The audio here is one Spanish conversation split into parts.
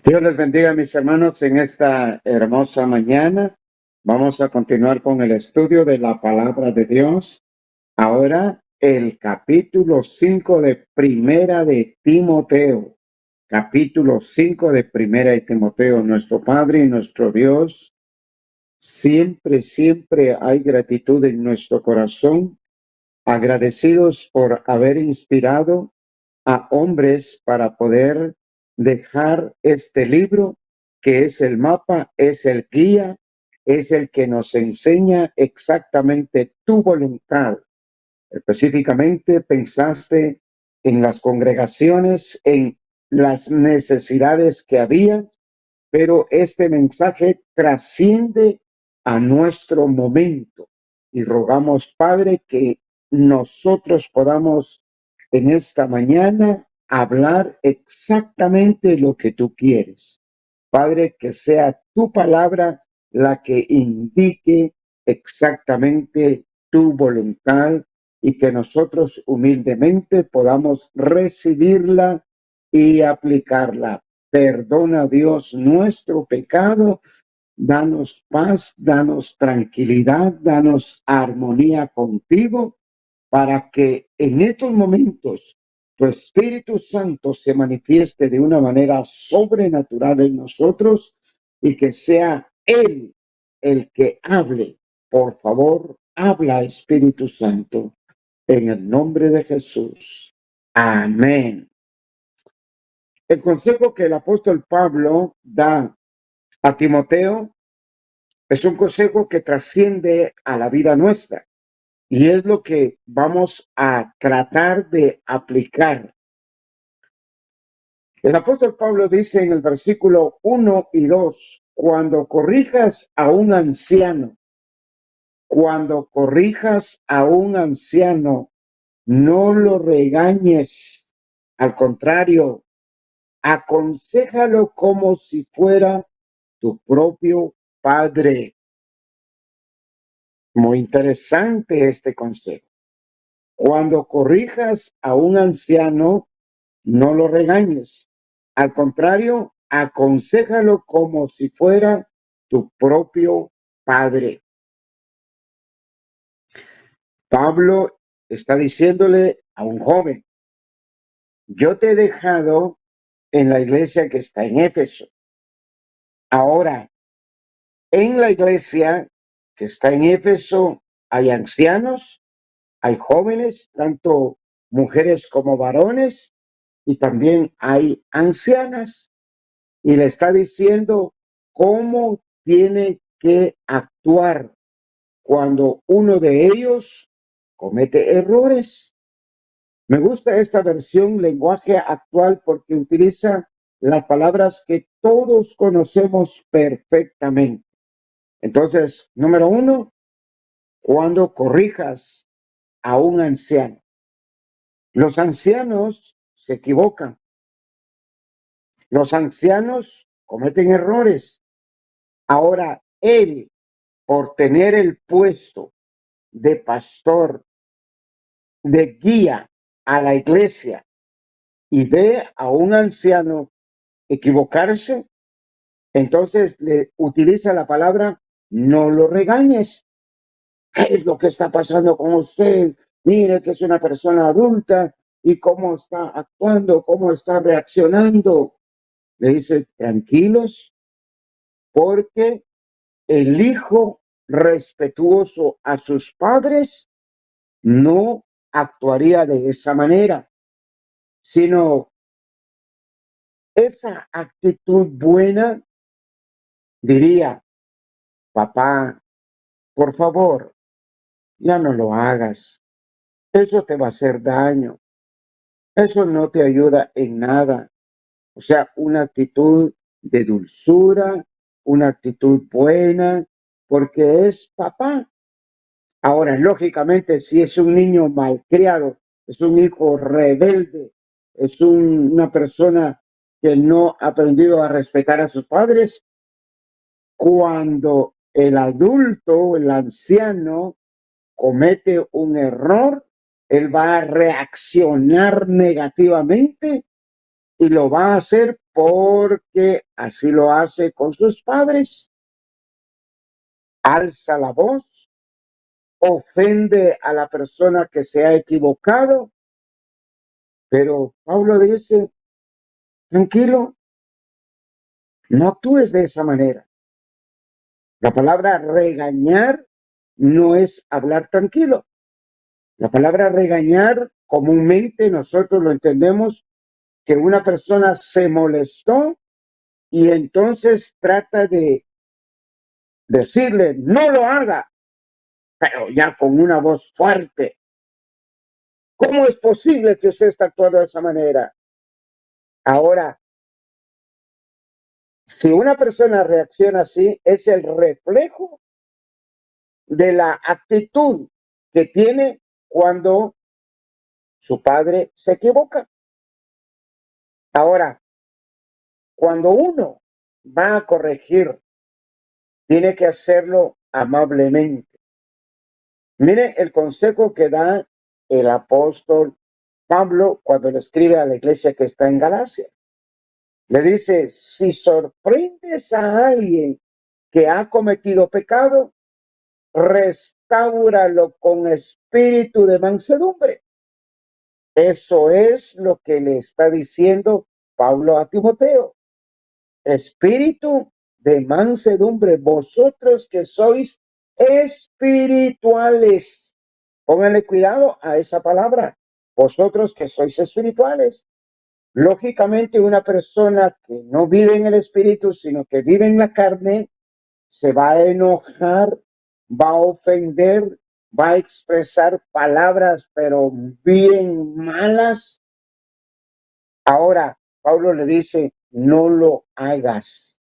Dios les bendiga, mis hermanos, en esta hermosa mañana. Vamos a continuar con el estudio de la palabra de Dios. Ahora, el capítulo 5 de Primera de Timoteo. Capítulo 5 de Primera de Timoteo. Nuestro Padre y nuestro Dios, siempre hay gratitud en nuestro corazón, agradecidos por haber inspirado a hombres para poder dejar este libro, que es el mapa, es el guía, es el que nos enseña exactamente tu voluntad. Específicamente pensaste en las congregaciones, en las necesidades que había, pero este mensaje trasciende a nuestro momento y rogamos, Padre, que nosotros podamos en esta mañana hablar exactamente lo que tú quieres. Padre, que sea tu palabra la que indique exactamente tu voluntad y que nosotros humildemente podamos recibirla y aplicarla. Perdona, Dios, nuestro pecado, danos paz, danos tranquilidad, danos armonía contigo, para que en estos momentos tu Espíritu Santo se manifieste de una manera sobrenatural en nosotros y que sea Él el que hable. Por favor, habla, Espíritu Santo, en el nombre de Jesús. Amén. El consejo que el apóstol Pablo da a Timoteo es un consejo que trasciende a la vida nuestra y es lo que vamos a tratar de aplicar. El apóstol Pablo dice en el versículo 1 y 2, cuando corrijas a un anciano, no lo regañes, al contrario, aconséjalo como si fuera tu propio padre. Muy interesante este consejo. Cuando corrijas a un anciano, no lo regañes. Al contrario, aconséjalo como si fuera tu propio padre. Pablo está diciéndole a un joven, yo te he dejado en la iglesia que está en Éfeso. Ahora, en la iglesia que está en Éfeso hay ancianos, hay jóvenes, tanto mujeres como varones, y también hay ancianas. Y le está diciendo cómo tiene que actuar cuando uno de ellos comete errores. Me gusta esta versión lenguaje actual porque utiliza las palabras que todos conocemos perfectamente. Entonces, número uno, cuando corrijas a un anciano. Los ancianos se equivocan. Los ancianos cometen errores. Ahora, él, por tener el puesto de pastor, de guía a la iglesia, y ve a un anciano equivocarse, entonces le utiliza la palabra, no lo regañes. ¿Qué es lo que está pasando con usted? Mire que es una persona adulta y cómo está actuando, cómo está reaccionando. Le dice, tranquilos, porque el hijo respetuoso a sus padres no actuaría de esa manera, sino esa actitud buena diría, papá, por favor, ya no lo hagas. Eso te va a hacer daño. Eso no te ayuda en nada. O sea, una actitud de dulzura, una actitud buena, porque es papá. Ahora, lógicamente, si es un niño malcriado, es un hijo rebelde, es una persona que no ha aprendido a respetar a sus padres, cuando el adulto, el anciano, comete un error, él va a reaccionar negativamente y lo va a hacer porque así lo hace con sus padres. Alza la voz, ofende a la persona que se ha equivocado, pero Pablo dice, tranquilo, no actúes de esa manera. La palabra regañar no es hablar tranquilo. La palabra regañar comúnmente nosotros lo entendemos que una persona se molestó y entonces trata de decirle, no lo haga, pero ya con una voz fuerte. ¿Cómo es posible que usted está actuando de esa manera? Ahora, si una persona reacciona así, es el reflejo de la actitud que tiene cuando su padre se equivoca. Ahora, cuando uno va a corregir, tiene que hacerlo amablemente. Mire el consejo que da el apóstol Pablo cuando le escribe a la iglesia que está en Galacia. Le dice, si sorprendes a alguien que ha cometido pecado, restáuralo con espíritu de mansedumbre. Eso es lo que le está diciendo Pablo a Timoteo. Espíritu de mansedumbre, vosotros que sois espirituales. Pónganle cuidado a esa palabra, vosotros que sois espirituales. Lógicamente, una persona que no vive en el espíritu, sino que vive en la carne, se va a enojar, va a ofender, va a expresar palabras, pero bien malas. Ahora, Pablo le dice, no lo hagas.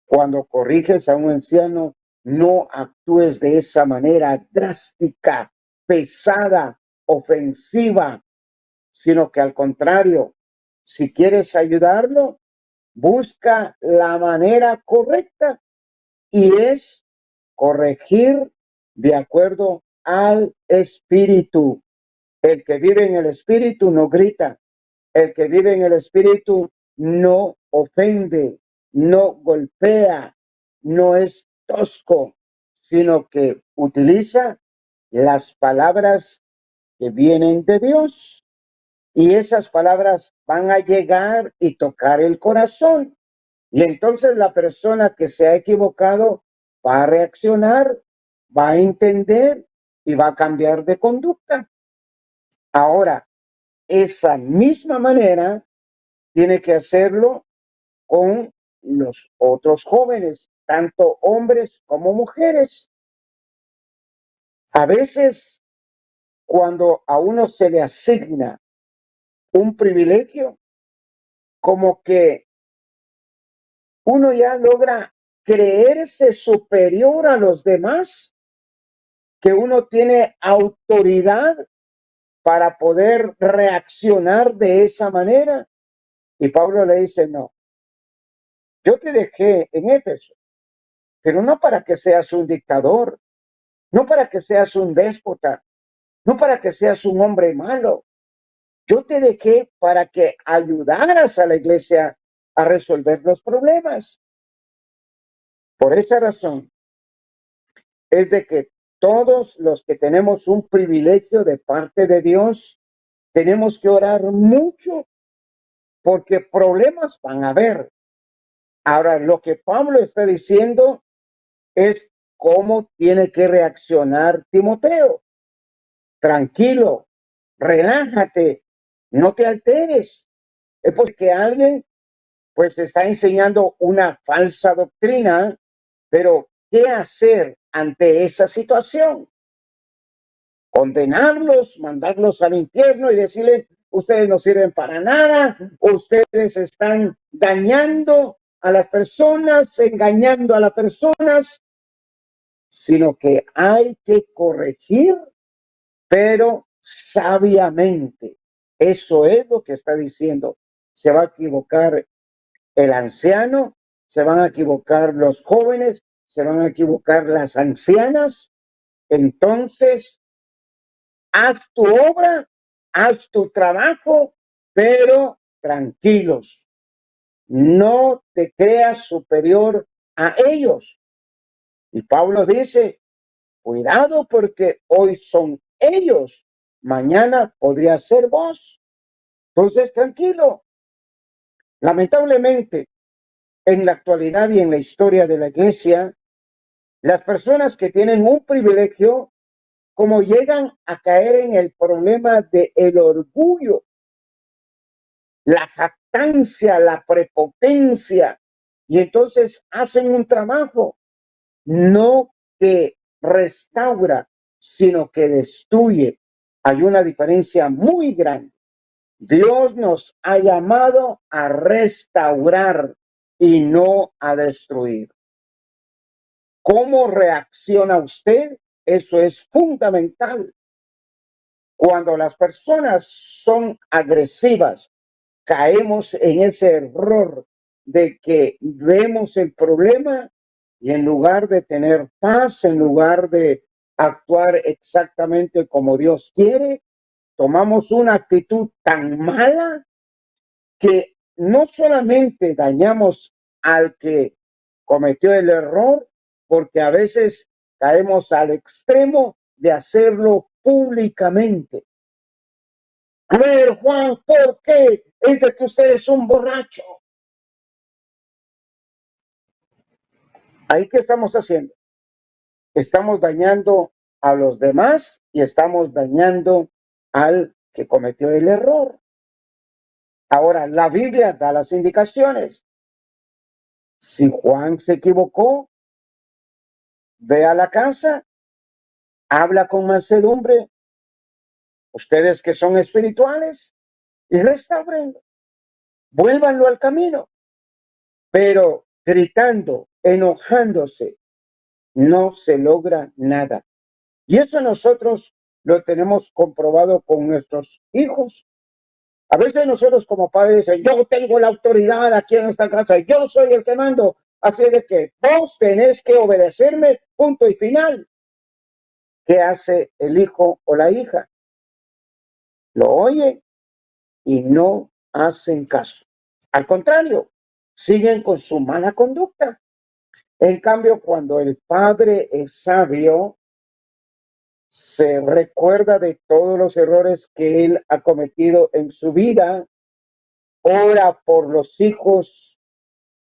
Cuando corriges a un anciano, no actúes de esa manera drástica, pesada, ofensiva, sino que al contrario, si quieres ayudarlo, busca la manera correcta y es corregir de acuerdo al espíritu. El que vive en el espíritu no grita, el que vive en el espíritu no ofende, no golpea, no es tosco, sino que utiliza las palabras que vienen de Dios. Y esas palabras van a llegar y tocar el corazón. Y entonces la persona que se ha equivocado va a reaccionar, va a entender y va a cambiar de conducta. Ahora, esa misma manera tiene que hacerlo con los otros jóvenes, tanto hombres como mujeres. A veces, cuando a uno se le asigna un privilegio, como que uno ya logra creerse superior a los demás, que uno tiene autoridad para poder reaccionar de esa manera. Y Pablo le dice, no, yo te dejé en Éfeso, pero no para que seas un dictador, no para que seas un déspota, no para que seas un hombre malo. Yo te dejé para que ayudaras a la iglesia a resolver los problemas. Por esa razón es de que todos los que tenemos un privilegio de parte de Dios, tenemos que orar mucho porque problemas van a haber. Ahora, lo que Pablo está diciendo es cómo tiene que reaccionar Timoteo. Tranquilo, relájate, no te alteres. Es porque alguien pues está enseñando una falsa doctrina, pero ¿qué hacer ante esa situación? Condenarlos, mandarlos al infierno y decirles, ustedes no sirven para nada, ustedes están dañando a las personas, engañando a las personas, sino que hay que corregir, pero sabiamente. Eso es lo que está diciendo. Se va a equivocar el anciano, se van a equivocar los jóvenes, se van a equivocar las ancianas. Entonces, haz tu obra, haz tu trabajo, pero tranquilos. No te creas superior a ellos. Y Pablo dice, cuidado porque hoy son ellos, mañana podría ser vos. Entonces, tranquilo. Lamentablemente, en la actualidad y en la historia de la iglesia, las personas que tienen un privilegio, como llegan a caer en el problema del orgullo, la jactancia, la prepotencia, y entonces hacen un trabajo no que restaura, sino que destruye. Hay una diferencia muy grande. Dios nos ha llamado a restaurar y no a destruir. ¿Cómo reacciona usted? Eso es fundamental. Cuando las personas son agresivas, caemos en ese error de que vemos el problema y en lugar de tener paz, en lugar de actuar exactamente como Dios quiere, tomamos una actitud tan mala que no solamente dañamos al que cometió el error, porque a veces caemos al extremo de hacerlo públicamente. A ver, Juan, ¿por qué? Es de que usted es un borracho. ¿Ahí qué estamos haciendo? Estamos dañando a los demás y estamos dañando al que cometió el error. Ahora, la Biblia da las indicaciones. Si Juan se equivocó, ve a la casa, habla con mansedumbre, ustedes que son espirituales, y restaurenlo, vuélvanlo al camino. Pero gritando, enojándose, no se logra nada. Y eso nosotros lo tenemos comprobado con nuestros hijos. A veces nosotros como padres dicen, yo tengo la autoridad aquí en esta casa, yo soy el que mando, así de que vos tenés que obedecerme, punto y final. ¿Qué hace el hijo o la hija? Lo oye y no hacen caso. Al contrario, siguen con su mala conducta. En cambio, cuando el padre es sabio, se recuerda de todos los errores que él ha cometido en su vida, ora por los hijos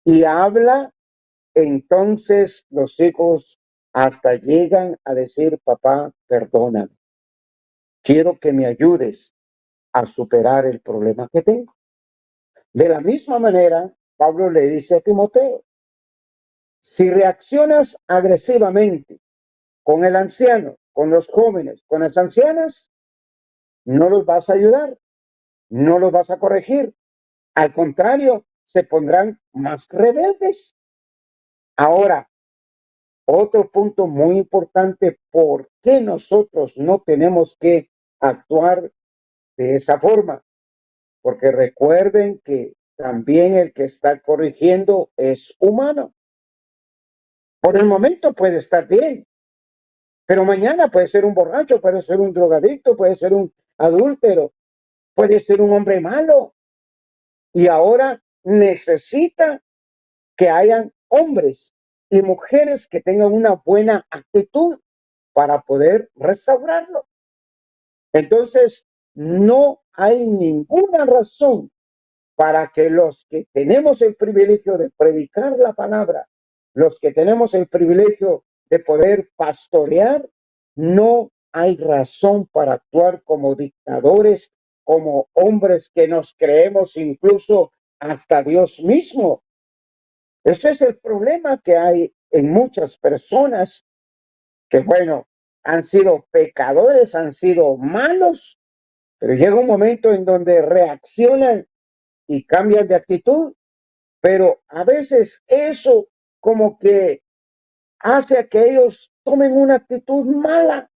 y habla, entonces los hijos hasta llegan a decir, papá, perdóname, quiero que me ayudes a superar el problema que tengo. De la misma manera, Pablo le dice a Timoteo, si reaccionas agresivamente con el anciano, con los jóvenes, con las ancianas, no los vas a ayudar, no los vas a corregir. Al contrario, se pondrán más rebeldes. Ahora, otro punto muy importante, ¿por qué nosotros no tenemos que actuar de esa forma? Porque recuerden que también el que está corrigiendo es humano. Por el momento puede estar bien, pero mañana puede ser un borracho, puede ser un drogadicto, puede ser un adúltero, puede ser un hombre malo. Y ahora necesita que hayan hombres y mujeres que tengan una buena actitud para poder restaurarlo. Entonces, no hay ninguna razón para que los que tenemos el privilegio de predicar la palabra, los que tenemos el privilegio de poder pastorear, no hay razón para actuar como dictadores, como hombres que nos creemos incluso hasta Dios mismo. Ese es el problema que hay en muchas personas que, bueno, han sido pecadores, han sido malos, pero llega un momento en donde reaccionan y cambian de actitud, pero a veces eso como que hace a que ellos tomen una actitud mala.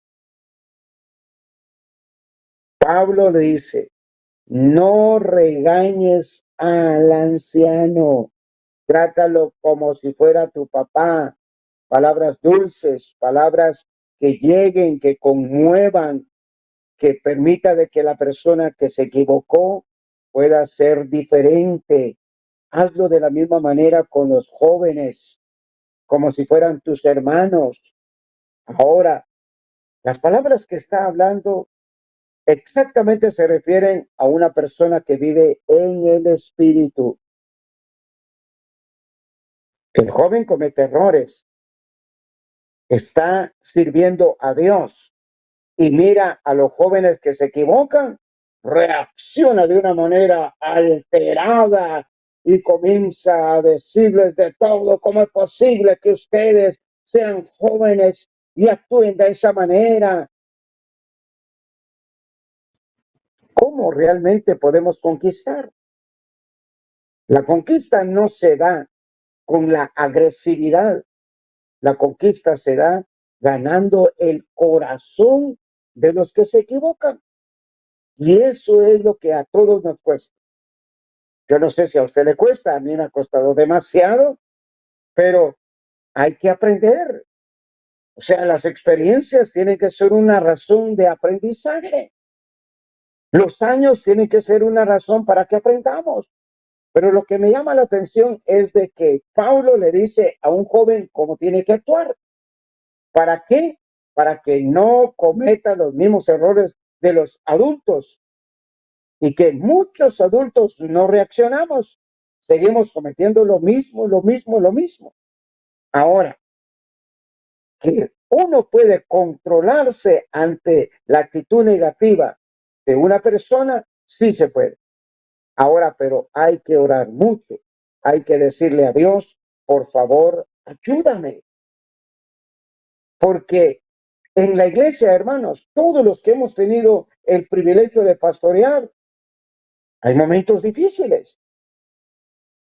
Pablo le dice, no regañes al anciano, trátalo como si fuera tu papá. Palabras dulces, palabras que lleguen, que conmuevan, que permita de que la persona que se equivocó pueda ser diferente. Hazlo de la misma manera con los jóvenes, como si fueran tus hermanos. Ahora, las palabras que está hablando exactamente se refieren a una persona que vive en el espíritu. El joven comete errores, está sirviendo a Dios y mira a los jóvenes que se equivocan, reacciona de una manera alterada y comienza a decirles de todo: ¿cómo es posible que ustedes sean jóvenes y actúen de esa manera? ¿Cómo realmente podemos conquistar? La conquista no se da con la agresividad, la conquista se da ganando el corazón de los que se equivocan. Y eso es lo que a todos nos cuesta. Yo no sé si a usted le cuesta, a mí me ha costado demasiado, pero hay que aprender. O sea, las experiencias tienen que ser una razón de aprendizaje. Los años tienen que ser una razón para que aprendamos. Pero lo que me llama la atención es de que Pablo le dice a un joven cómo tiene que actuar. ¿Para qué? Para que no cometa los mismos errores de los adultos, y que muchos adultos no reaccionamos. Seguimos cometiendo lo mismo, lo mismo, lo mismo. Ahora, que uno puede controlarse ante la actitud negativa de una persona, sí se puede. Ahora, pero hay que orar mucho. Hay que decirle a Dios: por favor, ayúdame. Porque en la iglesia, hermanos, todos los que hemos tenido el privilegio de pastorear, hay momentos difíciles.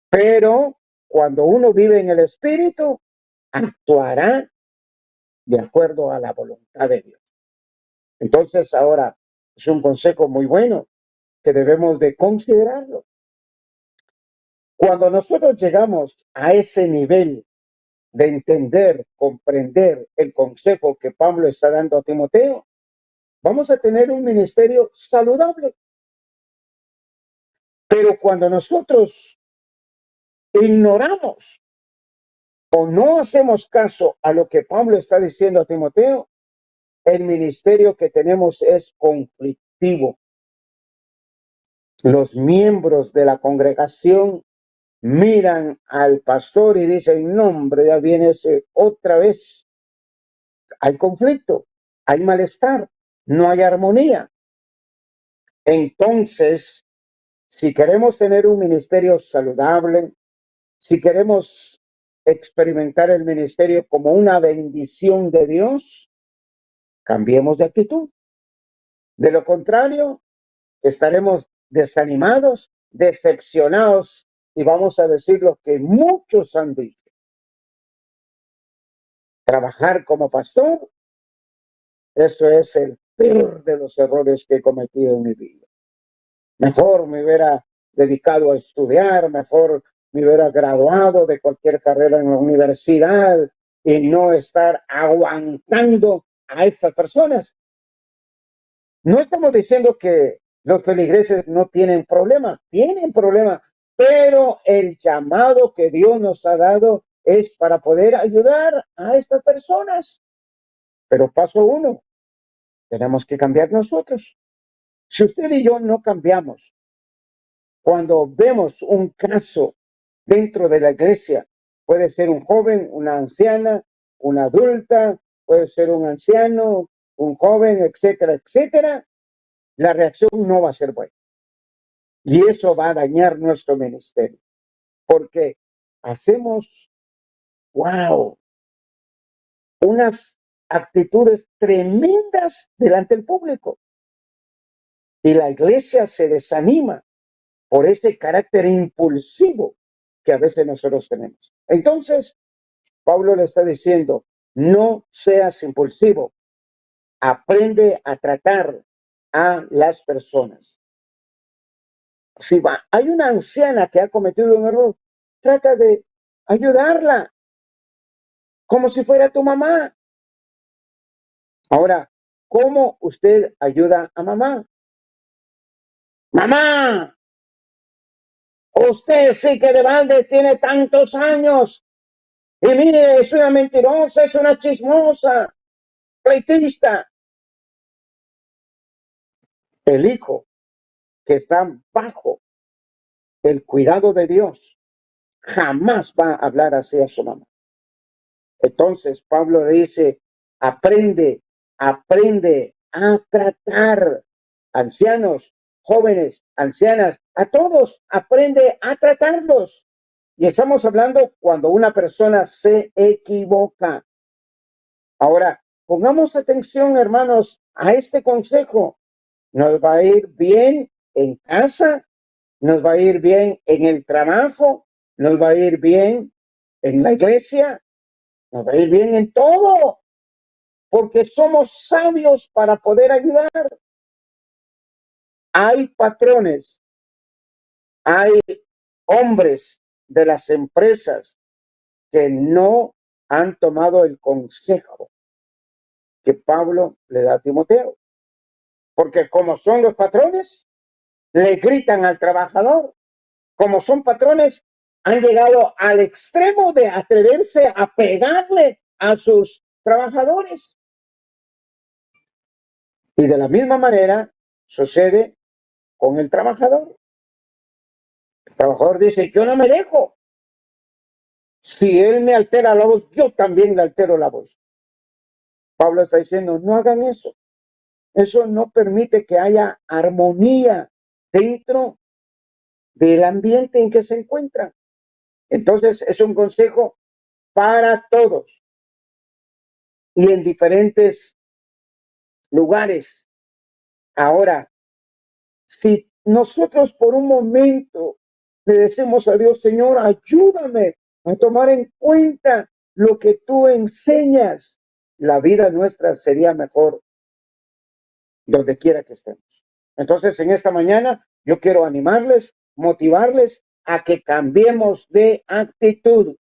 Pero cuando uno vive en el Espíritu, actuará de acuerdo a la voluntad de Dios. Entonces, ahora es un consejo muy bueno que debemos de considerarlo. Cuando nosotros llegamos a ese nivel de entender, comprender el consejo que Pablo está dando a Timoteo, vamos a tener un ministerio saludable. Pero cuando nosotros ignoramos o no hacemos caso a lo que Pablo está diciendo a Timoteo, el ministerio que tenemos es conflictivo. Los miembros de la congregación miran al pastor y dicen: no, hombre, ya viene ese otra vez. Hay conflicto, hay malestar, no hay armonía. Entonces, si queremos tener un ministerio saludable, si queremos experimentar el ministerio como una bendición de Dios, cambiemos de actitud. De lo contrario, estaremos desanimados, decepcionados, y vamos a decir lo que muchos han dicho: trabajar como pastor, eso es el peor de los errores que he cometido en mi vida. Mejor me hubiera dedicado a estudiar, mejor me hubiera graduado de cualquier carrera en la universidad y no estar aguantando a estas personas. No estamos diciendo que los feligreses no tienen problemas, pero el llamado que Dios nos ha dado es para poder ayudar a estas personas. Pero paso uno, tenemos que cambiar nosotros. Si usted y yo no cambiamos, cuando vemos un caso dentro de la iglesia, puede ser un joven, una anciana, una adulta, puede ser un anciano, un joven, etcétera, etcétera, la reacción no va a ser buena. Y eso va a dañar nuestro ministerio, porque hacemos, wow, unas actitudes tremendas delante del público. Y la iglesia se desanima por ese carácter impulsivo que a veces nosotros tenemos. Entonces, Pablo le está diciendo: no seas impulsivo, aprende a tratar a las personas. Si hay una anciana que ha cometido un error, trata de ayudarla como si fuera tu mamá. Ahora, ¿cómo usted ayuda a mamá? ¡Mamá! Usted sí que de balde tiene tantos años. Y mire, es una mentirosa, es una chismosa, pleitista. El hijo que está bajo el cuidado de Dios jamás va a hablar así a su mamá. Entonces Pablo le dice, aprende a tratar, ancianos, jóvenes, ancianas, a todos, aprende a tratarlos. Y estamos hablando cuando una persona se equivoca. Ahora, pongamos atención, hermanos, a este consejo. Nos va a ir bien en casa, nos va a ir bien en el trabajo, nos va a ir bien en la iglesia, nos va a ir bien en todo, porque somos sabios para poder ayudar. Hay patrones, hay hombres de las empresas que no han tomado el consejo que Pablo le da a Timoteo, porque como son los patrones, le gritan al trabajador. Como son patrones, han llegado al extremo de atreverse a pegarle a sus trabajadores. Y de la misma manera sucede con el trabajador. El trabajador dice, yo no me dejo. Si él me altera la voz, yo también le altero la voz. Pablo está diciendo, no hagan eso. Eso no permite que haya armonía dentro del ambiente en que se encuentran. Entonces, es un consejo para todos y en diferentes lugares. Ahora, si nosotros por un momento le decimos a Dios, Señor, ayúdame a tomar en cuenta lo que tú enseñas, la vida nuestra sería mejor donde quiera que estemos. Entonces, en esta mañana, yo quiero animarles, motivarles a que cambiemos de actitud.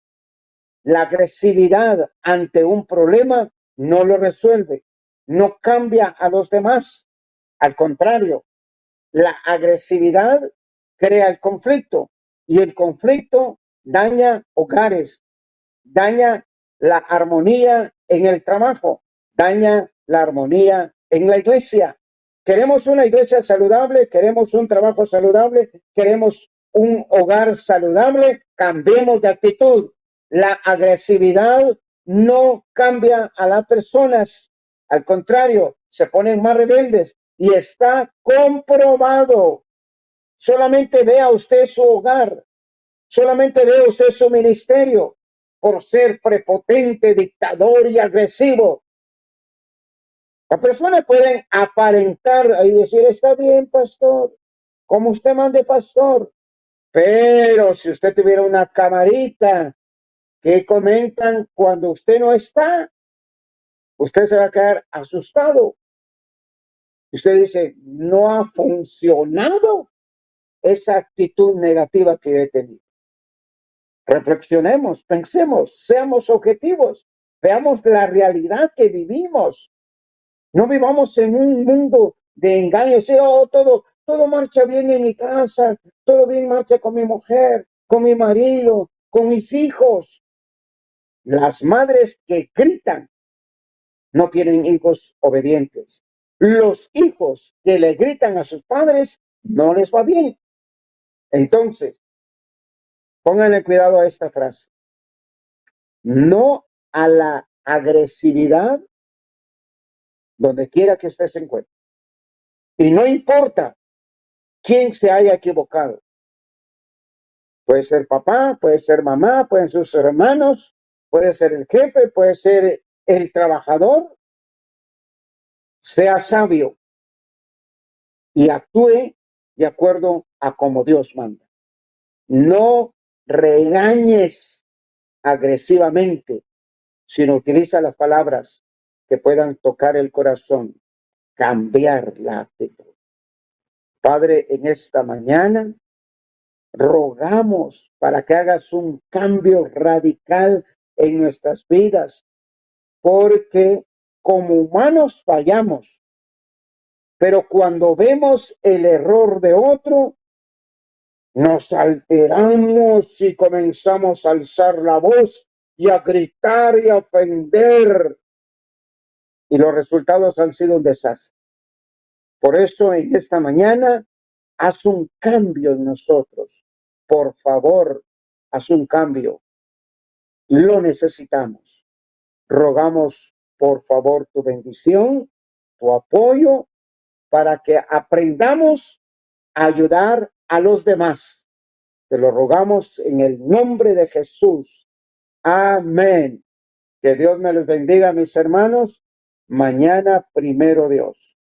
La agresividad ante un problema no lo resuelve, no cambia a los demás. Al contrario, la agresividad crea el conflicto y el conflicto daña hogares, daña la armonía en el trabajo, daña la armonía en la iglesia. Queremos una iglesia saludable, queremos un trabajo saludable, queremos un hogar saludable, cambiemos de actitud. La agresividad no cambia a las personas, al contrario, se ponen más rebeldes y está comprobado. Solamente vea usted su hogar, solamente vea usted su ministerio por ser prepotente, dictador y agresivo. Las personas pueden aparentar y decir, está bien, pastor, como usted mande, pastor. Pero si usted tuviera una camarita que comentan cuando usted no está, usted se va a quedar asustado. Usted dice, no ha funcionado esa actitud negativa que he tenido. Reflexionemos, pensemos, seamos objetivos, veamos la realidad que vivimos. No vivamos en un mundo de engaños. Oh, todo marcha bien en mi casa, todo bien marcha con mi mujer, con mi marido, con mis hijos. Las madres que gritan no tienen hijos obedientes. Los hijos que le gritan a sus padres no les va bien. Entonces, pónganle cuidado a esta frase. No a la agresividad donde quiera que usted se encuentre. Y no importa quién se haya equivocado. Puede ser papá, puede ser mamá, pueden ser sus hermanos, puede ser el jefe, puede ser el trabajador. Sea sabio y actúe de acuerdo a como Dios manda. No regañes agresivamente, sino utiliza las palabras que puedan tocar el corazón, cambiar la actitud. Padre, en esta mañana rogamos para que hagas un cambio radical en nuestras vidas, porque como humanos fallamos, pero cuando vemos el error de otro, nos alteramos y comenzamos a alzar la voz y a gritar y a ofender. Y los resultados han sido un desastre. Por eso en esta mañana, haz un cambio en nosotros. Por favor, haz un cambio. Lo necesitamos. Rogamos, por favor, tu bendición, tu apoyo, para que aprendamos a ayudar a los demás. Te lo rogamos en el nombre de Jesús. Amén. Que Dios me los bendiga, mis hermanos. Mañana, primero Dios.